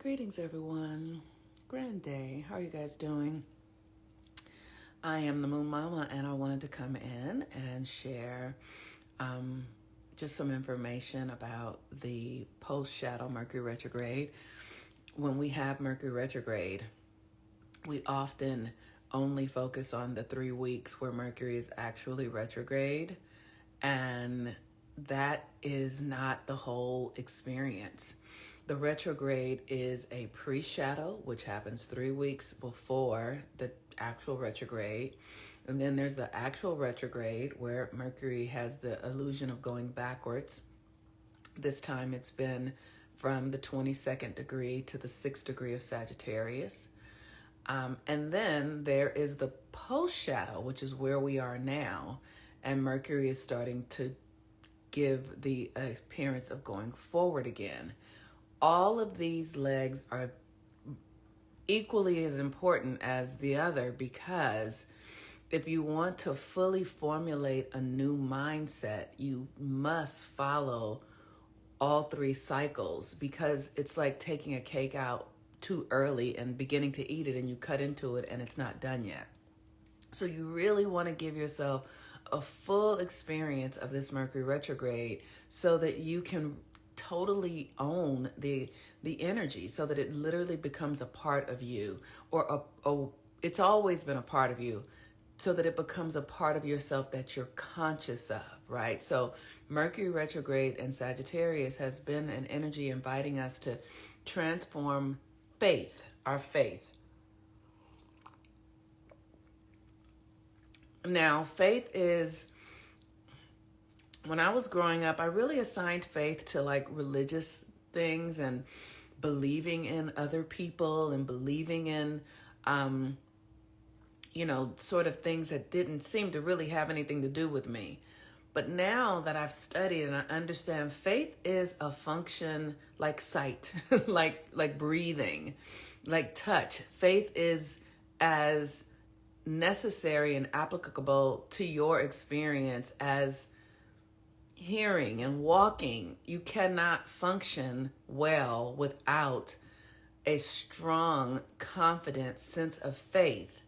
Greetings, everyone. Grand day. How are you guys doing? I am the Moon Mama, and I wanted to come in and share just some information about the post-shadow Mercury retrograde. When we have Mercury retrograde, we often only focus on the 3 weeks where Mercury is actually retrograde, and that is not the whole experience. The retrograde is a pre-shadow, which happens 3 weeks before the actual retrograde. And then there's the actual retrograde where Mercury has the illusion of going backwards. This time it's been from the 22nd degree to the 6th degree of Sagittarius. And then there is the post-shadow, which is where we are now. And Mercury is starting to give the appearance of going forward again. All of these legs are equally as important as the other, because if you want to fully formulate a new mindset, you must follow all 3 cycles, because it's like taking a cake out too early and beginning to eat it, and you cut into it and it's not done yet. So you really want to give yourself a full experience of this Mercury retrograde so that you can totally own the energy, so that it literally becomes a part of you, or it's always been a part of you, so that it becomes a part of yourself that you're conscious of, right? So Mercury retrograde and Sagittarius has been an energy inviting us to transform our faith. Now, faith is, when I was growing up, I really assigned faith to like religious things and believing in other people and believing in, sort of things that didn't seem to really have anything to do with me. But now that I've studied and I understand, faith is a function like sight, like breathing, like touch. Faith is as necessary and applicable to your experience as hearing and walking. You cannot function well without a strong, confident sense of faith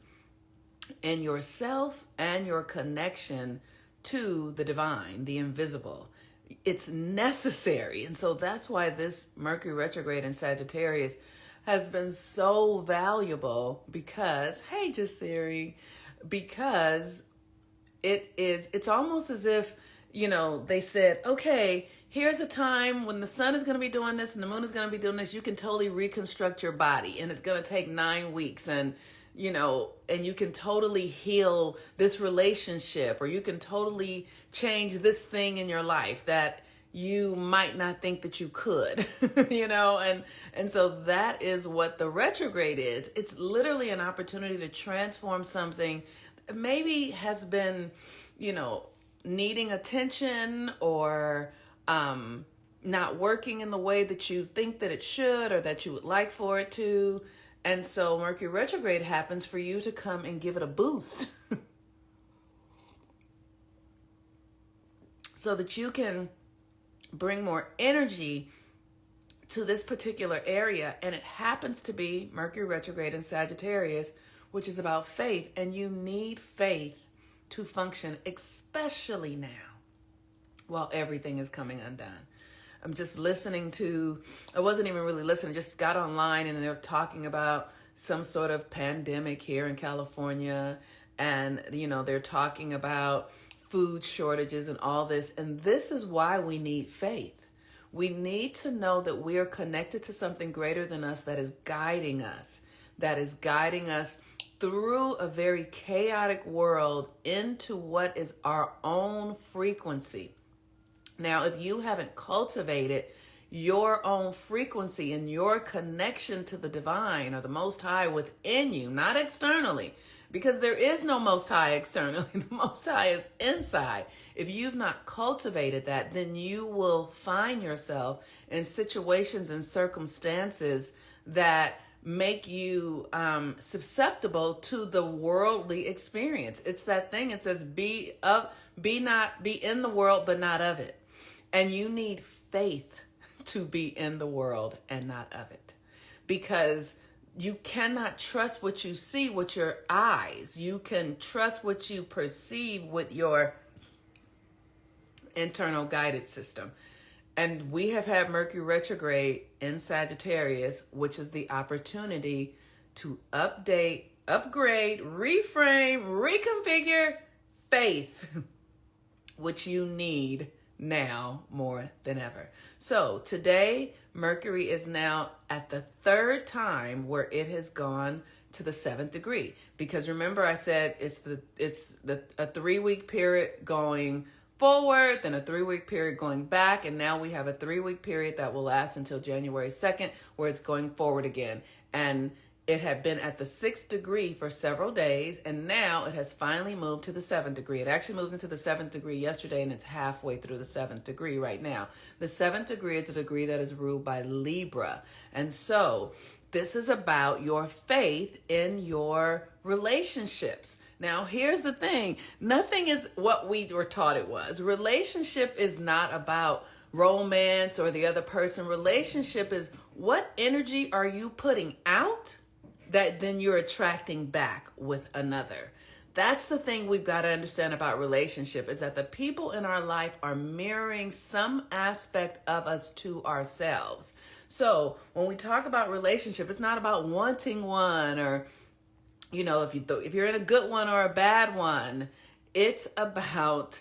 in yourself and your connection to the divine, the invisible. It's necessary. And so that's why this Mercury retrograde in Sagittarius has been so valuable, because, hey, Jasiri, because it's almost as if, they said, okay, here's a time when the sun is going to be doing this and the moon is going to be doing this. You can totally reconstruct your body, and it's going to take 9 weeks, and you can totally heal this relationship, or you can totally change this thing in your life that you might not think that you could, and so that is what the retrograde is. It's literally an opportunity to transform something that maybe has been, needing attention, or not working in the way that you think that it should, or that you would like for it to. And so Mercury retrograde happens for you to come and give it a boost so that you can bring more energy to this particular area. And it happens to be Mercury retrograde in Sagittarius, which is about faith. And you need faith to function, especially now while everything is coming undone. I'm just I wasn't even really listening, just got online, and they're talking about some sort of pandemic here in California. And, they're talking about food shortages and all this. And this is why we need faith. We need to know that we are connected to something greater than us that is guiding us through a very chaotic world into what is our own frequency. Now, if you haven't cultivated your own frequency and your connection to the divine or the Most High within you, not externally, because there is no Most High externally, the Most High is inside. If you've not cultivated that, then you will find yourself in situations and circumstances that make you susceptible to the worldly experience. It's that thing. It says, be in the world, but not of it. And you need faith to be in the world and not of it. because you cannot trust what you see with your eyes. You can trust what you perceive with your internal guided system. And we have had Mercury retrograde in Sagittarius, which is the opportunity to update, upgrade, reframe, reconfigure faith, which you need now more than ever. So today, Mercury is now at the third time where it has gone to the 7th degree. Because remember I said it's a 3-week period going forward, then a 3-week period going back, and now we have a 3-week period that will last until January 2nd, where it's going forward again. And it had been at the 6th degree for several days, and now it has finally moved to the 7th degree. It actually moved into the 7th degree yesterday, and it's halfway through the 7th degree right now. The 7th degree is a degree that is ruled by Libra. And so this is about your faith in your relationships. Now, here's the thing. Nothing is what we were taught it was. Relationship is not about romance or the other person. Relationship is what energy are you putting out that then you're attracting back with another. That's the thing we've got to understand about relationship, is that the people in our life are mirroring some aspect of us to ourselves. So when we talk about relationship, it's not about wanting one, or, you know, if you're in a good one or a bad one. It's about,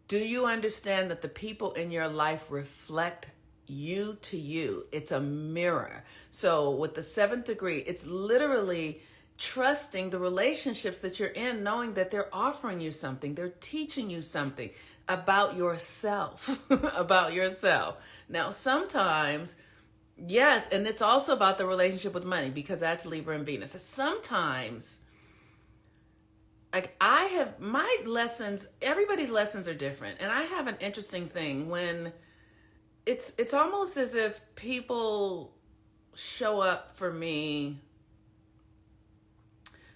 do you understand that the people in your life reflect you to you? It's a mirror. So with the 7th degree, it's literally trusting the relationships that you're in, knowing that they're offering you something, they're teaching you something about yourself, about yourself. Now, sometimes, yes, and it's also about the relationship with money, because that's Libra and Venus. Sometimes, like, I have my lessons, everybody's lessons are different. And I have an interesting thing when it's almost as if people show up for me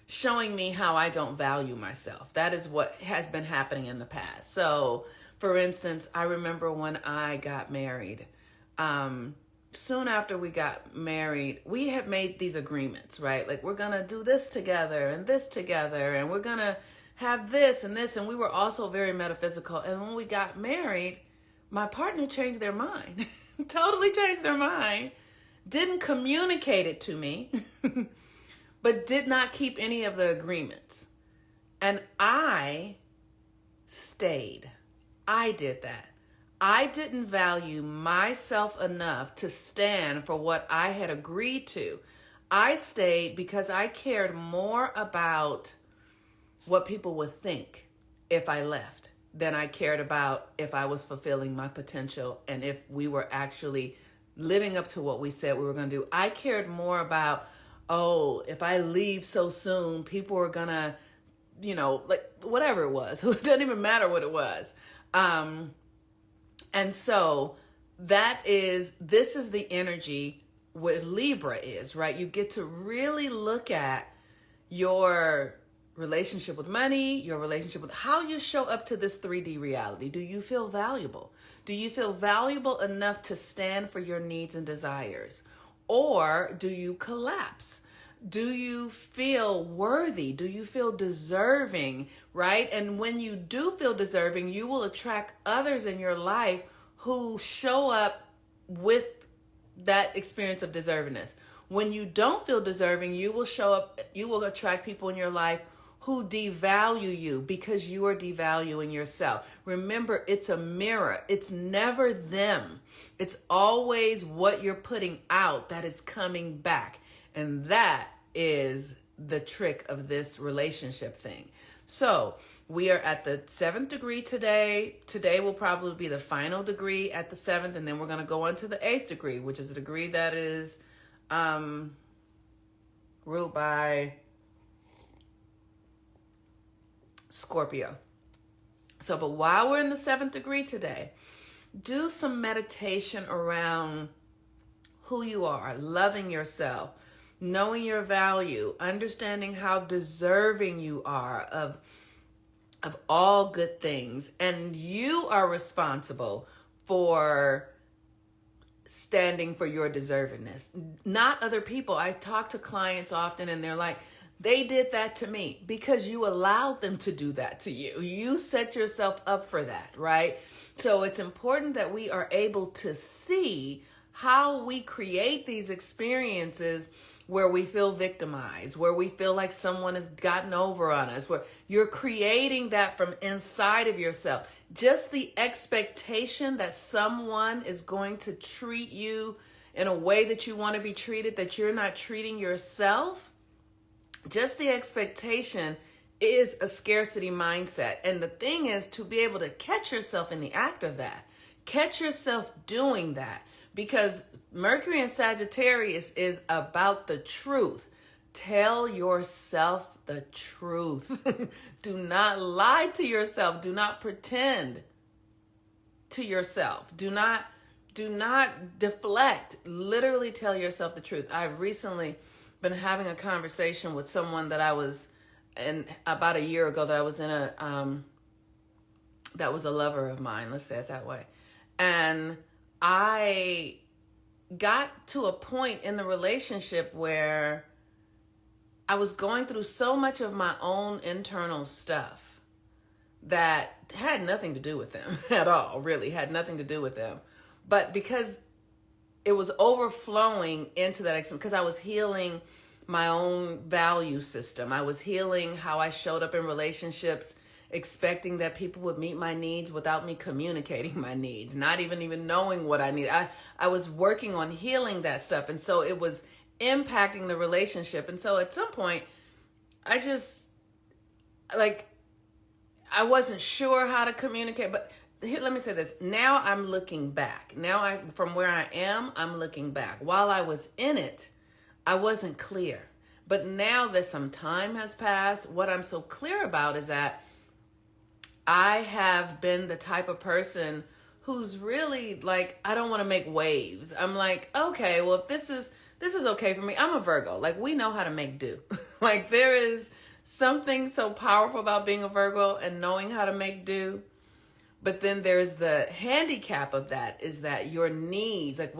showing me how I don't value myself. That is what has been happening in the past. So, for instance, I remember when I got married. Soon after we got married, we had made these agreements, right? Like, we're going to do this together, and we're going to have this and this. And we were also very metaphysical. And when we got married, my partner changed their mind, totally changed their mind, didn't communicate it to me, but did not keep any of the agreements. And I stayed. I did that. I didn't value myself enough to stand for what I had agreed to. I stayed because I cared more about what people would think if I left than I cared about if I was fulfilling my potential and if we were actually living up to what we said we were going to do. I cared more about, oh, if I leave so soon, people are going to, you know, like whatever it was. It doesn't even matter what it was. And so this is the energy what Libra is, right? You get to really look at your relationship with money, your relationship with how you show up to this 3D reality. Do you feel valuable? Do you feel valuable enough to stand for your needs and desires? Or do you collapse? Do you feel worthy? Do you feel deserving, right? And when you do feel deserving, you will attract others in your life who show up with that experience of deservingness. When you don't feel deserving, you will attract people in your life who devalue you because you are devaluing yourself. Remember, it's a mirror. It's never them. It's always what you're putting out that is coming back. And that is the trick of this relationship thing. So we are at the 7th degree today. Today will probably be the final degree at the 7th. And then we're going to go on to the 8th degree, which is a degree that is ruled by Scorpio. So, but while we're in the 7th degree today, do some meditation around who you are, loving yourself, knowing your value, understanding how deserving you are of all good things. And you are responsible for standing for your deservedness, not other people. I talk to clients often and they're like, they did that to me because you allowed them to do that to you. You set yourself up for that, right? So it's important that we are able to see how we create these experiences where we feel victimized, where we feel like someone has gotten over on us, where you're creating that from inside of yourself. Just the expectation that someone is going to treat you in a way that you want to be treated, that you're not treating yourself. Just the expectation is a scarcity mindset. And the thing is to be able to catch yourself in the act of that, catch yourself doing that, because Mercury in Sagittarius is about the truth. Tell yourself the truth. Do not lie to yourself. Do not pretend to yourself. Do not deflect. Literally tell yourself the truth. I've recently been having a conversation with someone that I was in about a year ago, that I was in that was a lover of mine, let's say it that way. And I got to a point in the relationship where I was going through so much of my own internal stuff that had nothing to do with them at all, really had nothing to do with them. But because it was overflowing into that, because I was healing my own value system. I was healing how I showed up in relationships, expecting that people would meet my needs without me communicating my needs, not even knowing what I need. I was working on healing that stuff. And so it was impacting the relationship. And so at some point, I just, I wasn't sure how to communicate. But here, let me say this. Now I'm looking back. From where I am, I'm looking back. While I was in it, I wasn't clear. But now that some time has passed, what I'm so clear about is that I have been the type of person who's really like, I don't want to make waves. I'm like, okay, well, if this is okay for me. I'm a Virgo. Like, we know how to make do. Like, there is something so powerful about being a Virgo and knowing how to make do. But then there's the handicap of that, is that your needs, like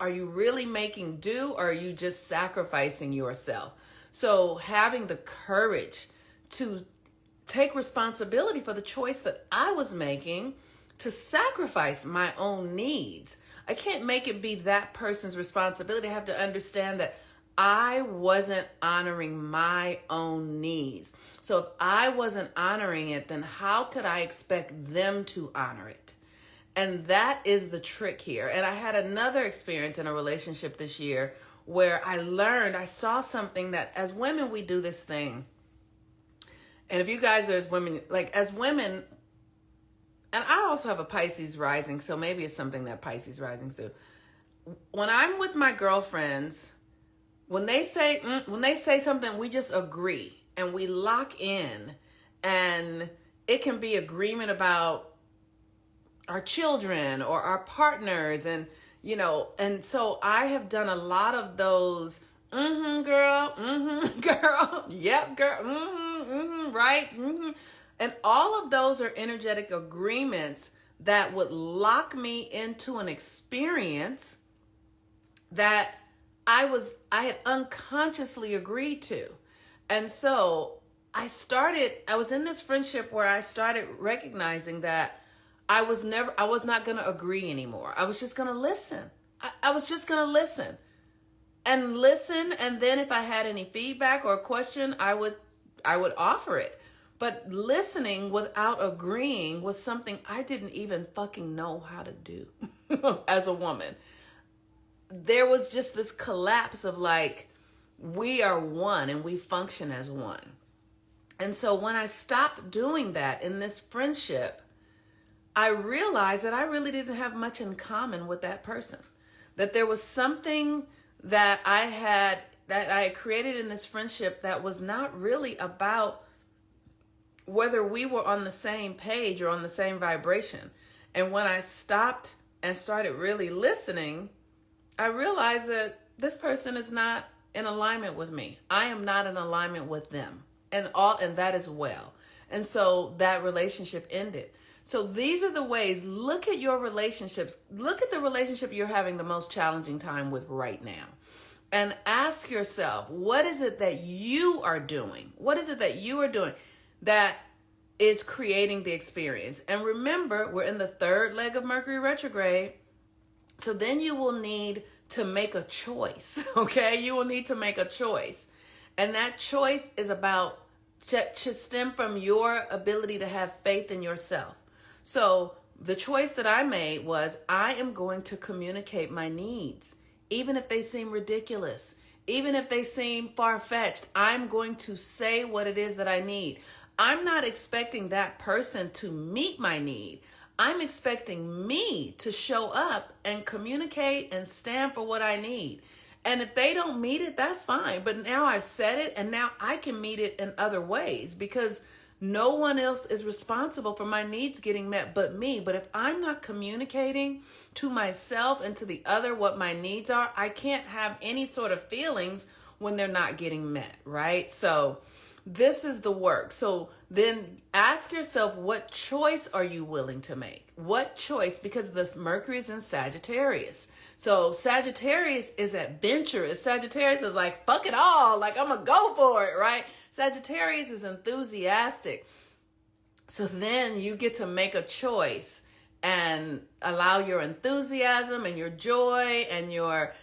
are you really making do, or are you just sacrificing yourself? So having the courage to take responsibility for the choice that I was making to sacrifice my own needs. I can't make it be that person's responsibility. I have to understand that I wasn't honoring my own needs. So if I wasn't honoring it, then how could I expect them to honor it? And that is the trick here. And I had another experience in a relationship this year where I saw something that as women, we do this thing. And if you guys are as women, and I also have a Pisces rising, so maybe it's something that Pisces risings do. When I'm with my girlfriends, when they say something, we just agree and we lock in, and it can be agreement about our children or our partners, and and so I have done a lot of those. Girl, yep, girl, right, and all of those are energetic agreements that would lock me into an experience that I had unconsciously agreed to. And so I was in this friendship where I started recognizing that I was not going to agree anymore. I was just going to listen. I was just going to listen. And then if I had any feedback or a question, I would offer it. But listening without agreeing was something I didn't even fucking know how to do as a woman. There was just this collapse of like, we are one and we function as one. And so when I stopped doing that in this friendship, I realized that I really didn't have much in common with that person. That there was something that I had created in this friendship that was not really about whether we were on the same page or on the same vibration. And when I stopped and started really listening, I realized that this person is not in alignment with me. I am not in alignment with them, and that as well. And so that relationship ended. So these are the ways. Look at your relationships. Look at the relationship you're having the most challenging time with right now. And ask yourself, what is it that you are doing? What is it that you are doing that is creating the experience? And remember, we're in the third leg of Mercury retrograde. So then you will need to make a choice, okay? You will need to make a choice. And that choice is about, should stem from your ability to have faith in yourself. So the choice that I made was, I am going to communicate my needs, even if they seem ridiculous, even if they seem far-fetched. I'm going to say what it is that I need. I'm not expecting that person to meet my need. I'm expecting me to show up and communicate and stand for what I need. And if they don't meet it, that's fine. But now I've said it, and now I can meet it in other ways, because no one else is responsible for my needs getting met but me. But if I'm not communicating to myself and to the other what my needs are, I can't have any sort of feelings when they're not getting met, right? So this is the work. So then ask yourself, what choice are you willing to make? What choice? Because this Mercury is in Sagittarius. So Sagittarius is adventurous. Sagittarius is like, fuck it all. Like, I'm going to go for it, right? Sagittarius is enthusiastic. So then you get to make a choice and allow your enthusiasm and your joy and your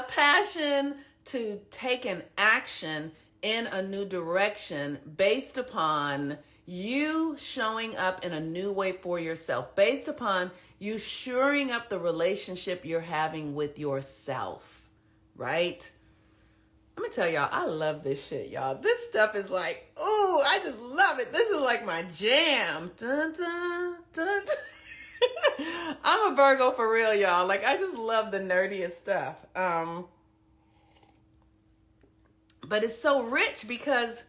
passion to take an action in a new direction based upon you showing up in a new way for yourself, based upon you shoring up the relationship you're having with yourself, right? Let me tell y'all, I love this shit, y'all. This stuff is like, ooh, I just love it. This is like my jam. Dun, dun, dun, dun. I'm a Virgo for real, y'all. Like, I just love the nerdiest stuff. But it's so rich because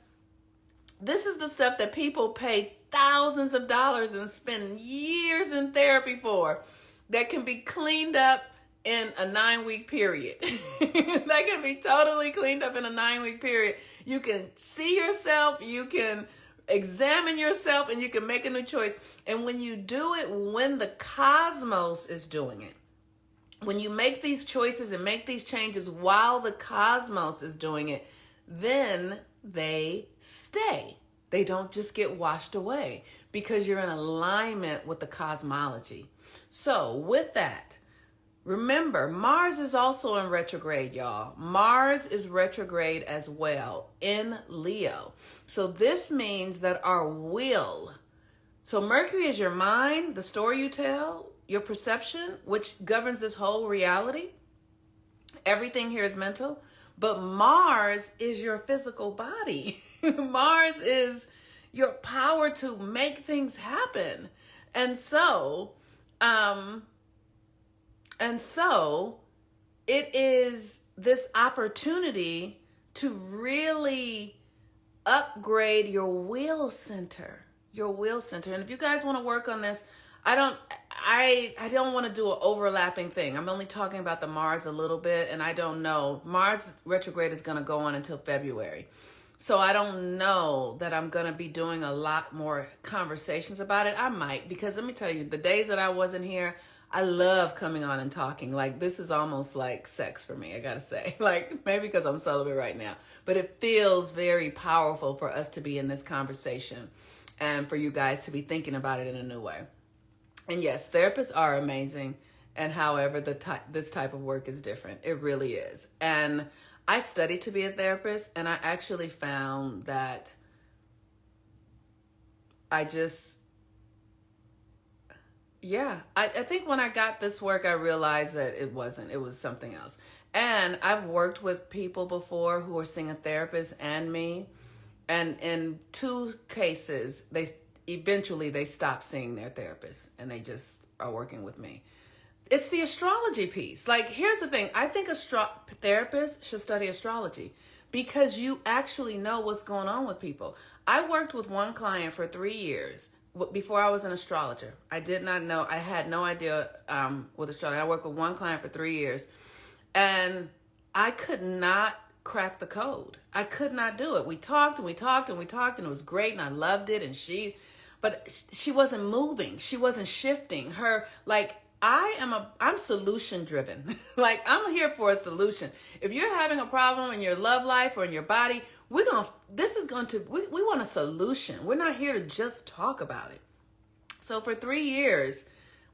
this is the stuff that people pay thousands of dollars and spend years in therapy for, that can be cleaned up in a 9-week period. That can be totally cleaned up in a 9-week period. You can see yourself, you can examine yourself, and you can make a new choice. And when you do it, when the cosmos is doing it, when you make these choices and make these changes while the cosmos is doing it, then they stay. They don't just get washed away because you're in alignment with the cosmology. So with that, remember, Mars is also in retrograde, y'all. Mars is retrograde as well in Leo. So this means that our will, so Mercury is your mind, the story you tell, your perception, which governs this whole reality. Everything here is mental. But Mars is your physical body. Mars is your power to make things happen. And so it is this opportunity to really upgrade your will center, And if you guys want to work on this, I don't want to do an overlapping thing. I'm only talking about the Mars a little bit, and I don't know. Mars retrograde is going to go on until February. So I don't know that I'm going to be doing a lot more conversations about it. I might, because let me tell you, the days that I wasn't here, I love coming on and talking. Like, this is almost like sex for me, I got to say. Like, maybe because I'm celibate right now. But it feels very powerful for us to be in this conversation and for you guys to be thinking about it in a new way. And yes, therapists are amazing. And however, this type of work is different. It really is. And I studied to be a therapist, and I actually found that I think when I got this work, I realized that it was something else. And I've worked with people before who are seeing a therapist and me. And in 2 cases, they eventually stop seeing their therapist and they just are working with me. It's the astrology piece. Like, here's the thing. I think therapists should study astrology because you actually know what's going on with people. I worked with one client for 3 years before I was an astrologer. I did not know. I had no idea with astrology. I worked with one client for 3 years, and I could not crack the code. I could not do it. We talked and we talked and we talked, and it was great, and I loved it. but she wasn't moving. She wasn't shifting. I'm solution driven. Like, I'm here for a solution. If you're having a problem in your love life or in your body, we want a solution. We're not here to just talk about it. So for 3 years,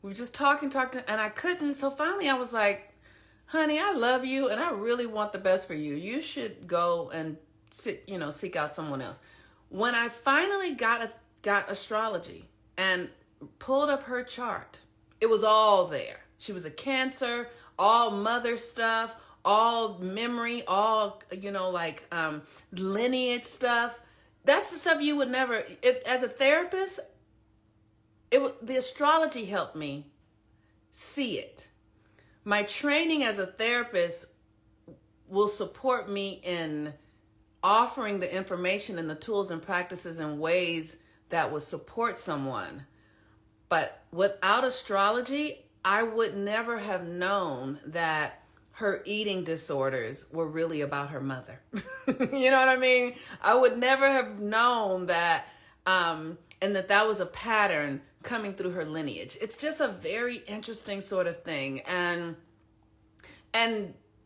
we were just talking, and I couldn't. So finally I was like, honey, I love you and I really want the best for you. You should go and seek out someone else. When I finally got astrology and pulled up her chart, it was all there. She was a Cancer, all mother stuff, all memory, all, lineage stuff. That's the stuff you would never, as a therapist, the astrology helped me see it. My training as a therapist will support me in offering the information and the tools and practices and ways that would support someone. But without astrology, I would never have known that her eating disorders were really about her mother. You know what I mean? I would never have known that, and that was a pattern coming through her lineage. It's just a very interesting sort of thing. And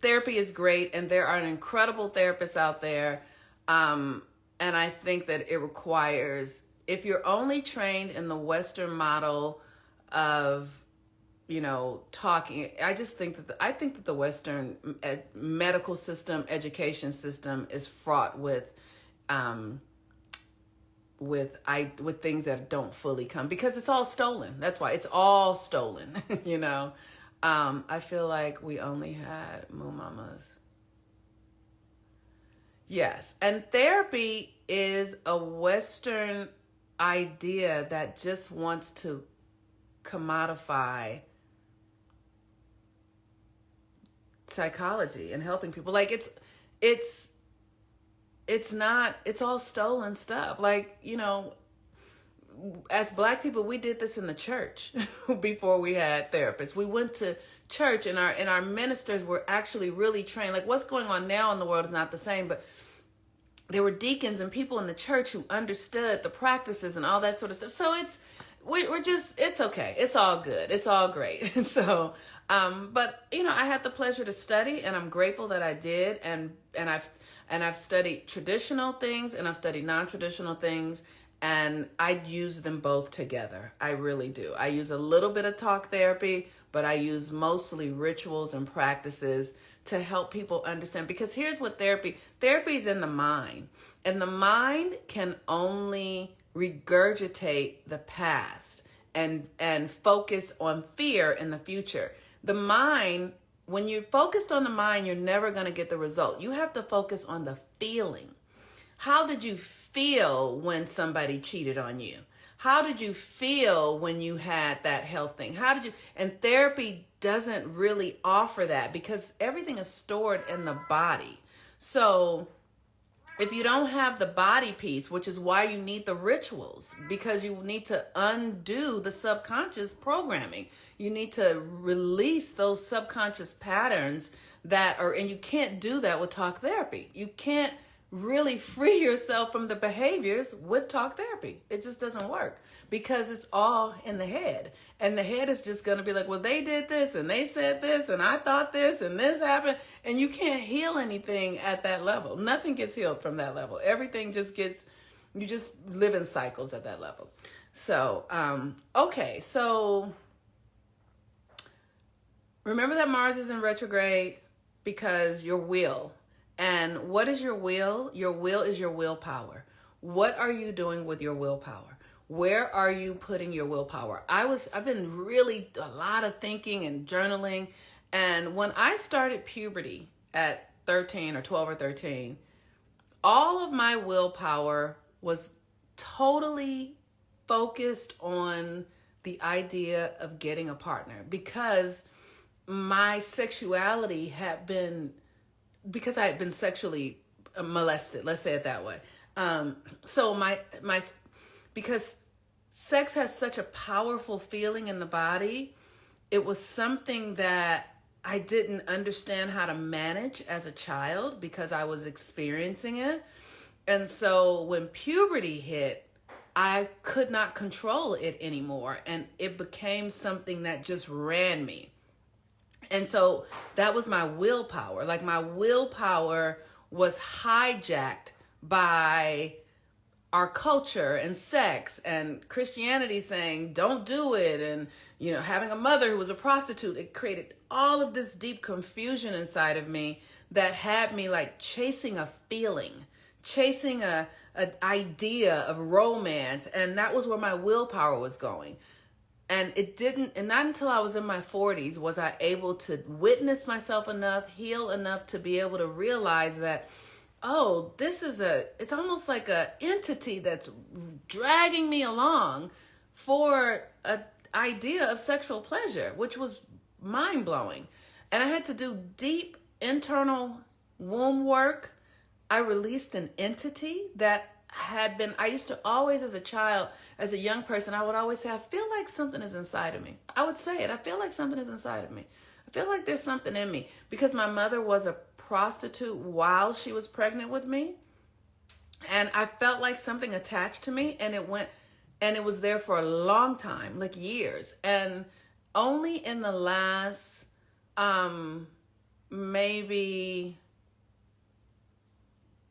therapy is great, and there are incredible therapists out there. And I think that it requires, if you're only trained in the Western model of, talking, I think that the Western medical system, education system is fraught with things that don't fully come, because it's all stolen. That's why it's all stolen. I feel like we only had Moo Mamas. Yes. And therapy is a Western idea that just wants to commodify psychology and helping people. Like, it's all stolen stuff. Like, as Black people, we did this in the church before we had therapists. We went to church, and our ministers were actually really trained. Like, what's going on now in the world is not the same, but there were deacons and people in the church who understood the practices and all that sort of stuff. So it's okay. It's all good. It's all great. So, but I had the pleasure to study, and I'm grateful that I did. And I've studied traditional things, and I've studied non-traditional things, and I use them both together. I really do. I use a little bit of talk therapy, but I use mostly rituals and practices to help people understand. Because here's what therapy is in the mind, and the mind can only regurgitate the past and focus on fear in the future. The mind, when you're focused on the mind, you're never going to get the result. You have to focus on the feeling. How did you feel when somebody cheated on you? How did you feel when you had that health thing? And therapy doesn't really offer that, because everything is stored in the body. So if you don't have the body piece, which is why you need the rituals, because you need to undo the subconscious programming. You need to release those subconscious patterns and you can't do that with talk therapy. You can't really free yourself from the behaviors with talk therapy. It just doesn't work, because it's all in the head. And the head is just going to be like, well, they did this and they said this and I thought this and this happened. And you can't heal anything at that level. Nothing gets healed from that level. Everything you just live in cycles at that level. So, okay. So remember that Mars is in retrograde because your will. And what is your will? Your will is your willpower. What are you doing with your willpower? Where are you putting your willpower? I've been really a lot of thinking and journaling. And when I started puberty at 13 or 12 or 13, all of my willpower was totally focused on the idea of getting a partner, because my sexuality because I had been sexually molested, let's say it that way. So because sex has such a powerful feeling in the body, it was something that I didn't understand how to manage as a child, because I was experiencing it. And so when puberty hit, I could not control it anymore. And it became something that just ran me. And so that was my willpower. Like my willpower was hijacked by our culture and sex and Christianity saying, don't do it. And, having a mother who was a prostitute, it created all of this deep confusion inside of me that had me like chasing a feeling, chasing an idea of romance. And that was where my willpower was going. And not until I was in my 40s was I able to witness myself enough, heal enough to be able to realize that, oh, it's almost like a entity that's dragging me along for an idea of sexual pleasure, which was mind blowing. And I had to do deep internal womb work. I released an entity that I used to always, as a child, as a young person, I would always say, I feel like something is inside of me. I would say it. I feel like something is inside of me. I feel like there's something in me, because my mother was a prostitute while she was pregnant with me. And I felt like something attached to me, and it was there for a long time, like years. And only in the last, maybe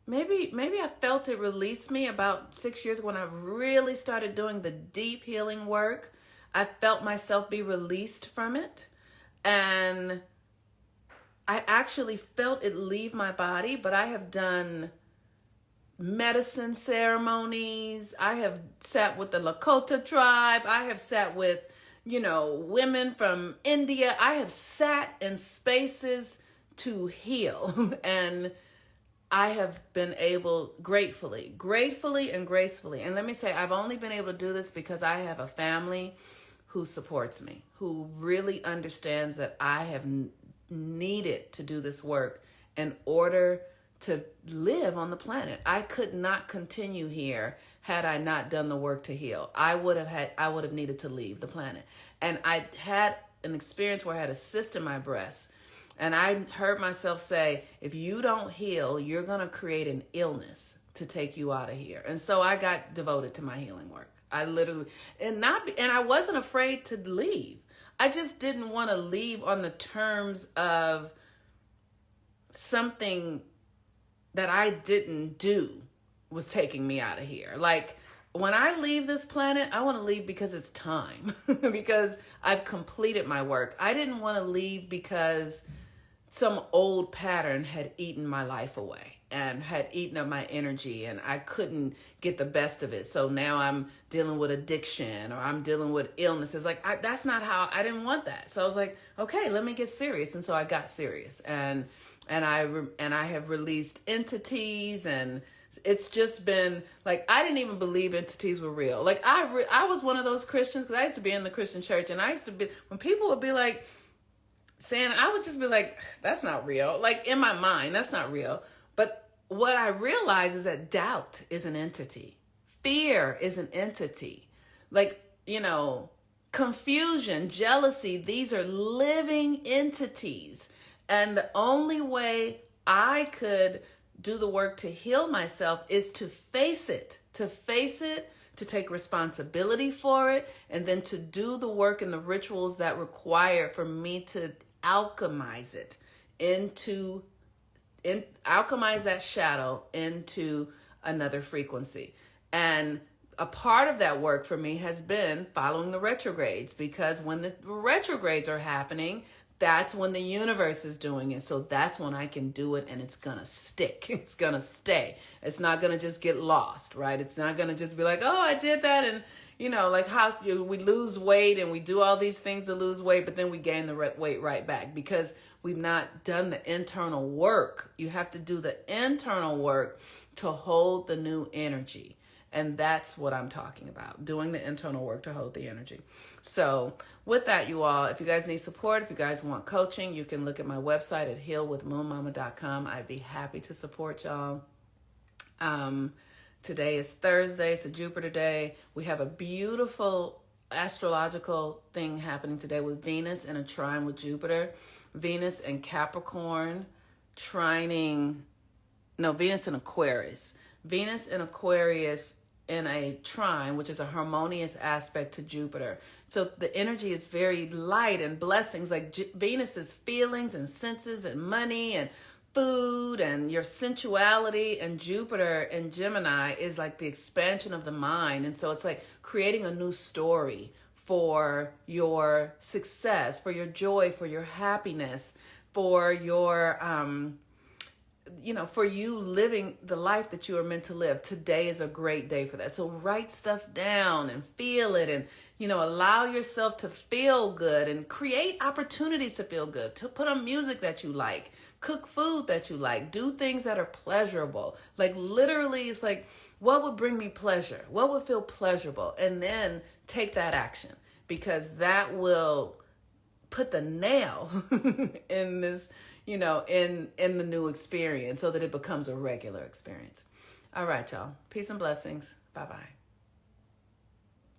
I felt it release me about 6 years when I really started doing the deep healing work. I felt myself be released from it. And I actually felt it leave my body, but I have done medicine ceremonies. I have sat with the Lakota tribe. I have sat with, women from India. I have sat in spaces to heal. And I have been able, gratefully and gracefully. And let me say, I've only been able to do this because I have a family who supports me, who really understands that I have needed to do this work in order to live on the planet. I could not continue here had I not done the work to heal. I would have needed to leave the planet. And I had an experience where I had a cyst in my breast. And I heard myself say, if you don't heal, you're going to create an illness to take you out of here. And so I got devoted to my healing work. I literally, and I wasn't afraid to leave. I just didn't want to leave on the terms of something that I didn't do was taking me out of here. Like, when I leave this planet, I want to leave because it's time, because I've completed my work. I didn't want to leave because some old pattern had eaten my life away and had eaten up my energy, and I couldn't get the best of it. So now I'm dealing with addiction, or I'm dealing with illnesses. Like, that's not how, I didn't want that. So I was like, okay, let me get serious. And so I got serious, and I have released entities, and it's just been like, I didn't even believe entities were real. Like, I was one of those Christians, because I used to be in the Christian church, and I used to be, when people would be like saying, I would just be like, that's not real. Like, in my mind, that's not real. But what I realize is that doubt is an entity. Fear is an entity. Like, confusion, jealousy, these are living entities. And the only way I could do the work to heal myself is to face it, to take responsibility for it, and then to do the work and the rituals that require for me to alchemize it alchemize that shadow into another frequency. And a part of that work for me has been following the retrogrades, because when the retrogrades are happening, that's when the universe is doing it. So that's when I can do it, and it's going to stick. It's going to stay. It's not going to just get lost, right? It's not going to just be like, oh, I did that. And, like how we lose weight and we do all these things to lose weight, but then we gain the weight right back because we've not done the internal work. You have to do the internal work to hold the new energy. And that's what I'm talking about, doing the internal work to hold the energy. So with that, you all, if you guys need support, if you guys want coaching, you can look at my website at healwithmoonmama.com. I'd be happy to support y'all. Today is Thursday. It's a Jupiter day. We have a beautiful astrological thing happening today with Venus in a trine with Jupiter. Venus in Capricorn, Venus in Aquarius. Venus in Aquarius in a trine, which is a harmonious aspect to Jupiter. So the energy is very light and blessings, like Venus is feelings and senses and money and food and your sensuality, and Jupiter in Gemini is like the expansion of the mind. And so it's like creating a new story for your success, for your joy, for your happiness, for your for you living the life that you are meant to live. Today is a great day for that. So write stuff down and feel it, and allow yourself to feel good and create opportunities to feel good, to put on music that you like, cook food that you like, do things that are pleasurable. Like literally, it's like, what would bring me pleasure? What would feel pleasurable? And then take that action, because that will put the nail in this, in the new experience, so that it becomes a regular experience. All right, y'all. Peace and blessings. Bye-bye.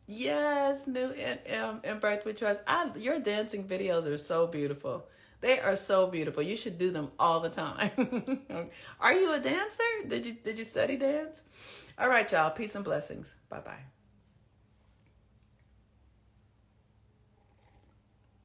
Yes, new in Birth with Trust. Your dancing videos are so beautiful. They are so beautiful. You should do them all the time. Are you a dancer? Did you study dance? All right, y'all. Peace and blessings. Bye-bye.